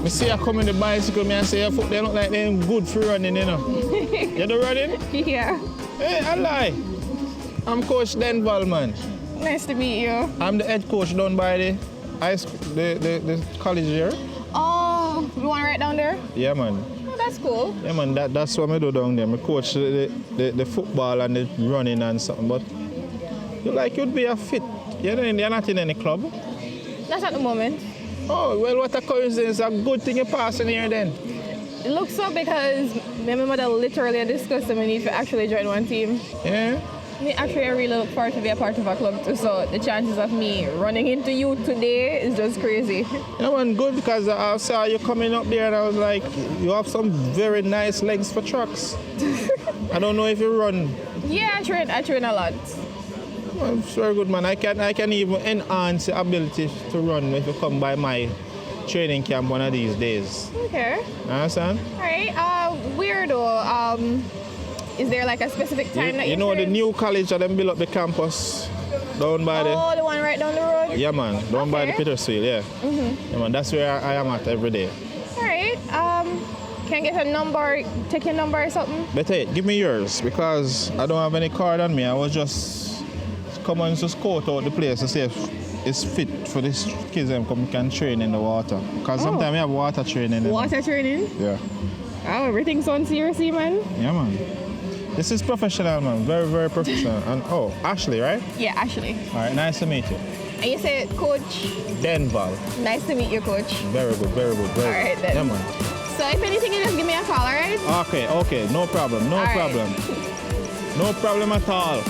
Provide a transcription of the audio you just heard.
I see you come in the bicycle, me and say your foot they look like they're good for running, you know. You do running? Yeah. Hey, I lie. I'm Coach Denval, man. Nice to meet you. I'm the head coach down by the high school, the college here. Oh, you want to write down there? Yeah, man. Oh, that's cool. Yeah, man, that's what I do down there. I coach the football and the running and something, but you'd be a fit. You're not in any club? Not at the moment. Oh, well, what a coincidence. A good thing you're passing here then. It looks so because my mother literally discussed that we need to actually join one team. Yeah? I really look forward to be a part of a club too, so the chances of me running into you today is just crazy. Yeah, man, good, because I saw you coming up there and I was like, you have some very nice legs for trucks. I don't know if you run. Yeah, I train a lot. Well, it's very good, man. I can even enhance your ability to run if you come by my training camp one of these days. Okay. Understand? All right. Weirdo. Is there like a specific time that you know the new college that them build up the campus down by the... Oh, the one right down the road? Yeah, man. Down by the Petersfield, yeah. Yeah, man. That's where I am at every day. All right. Can I get a number, take your number or something? Better give me yours, because I don't have any card on me. I was just coming to scout out the place to see if it's fit for these kids and can train in the water. Because sometimes we have water training. Water training? Yeah. Oh, everything's on seriously, man. Yeah, man. This is professional, man. Very, very professional. And Ashley, right? Yeah, Ashley. All right, nice to meet you. And you say Coach? Denval. Nice to meet you, Coach. Very good, very good. Very all right, good. then. Yeah, man. So if anything, you just give me a call, all right? Okay, no problem, no all problem. Right. No problem at all.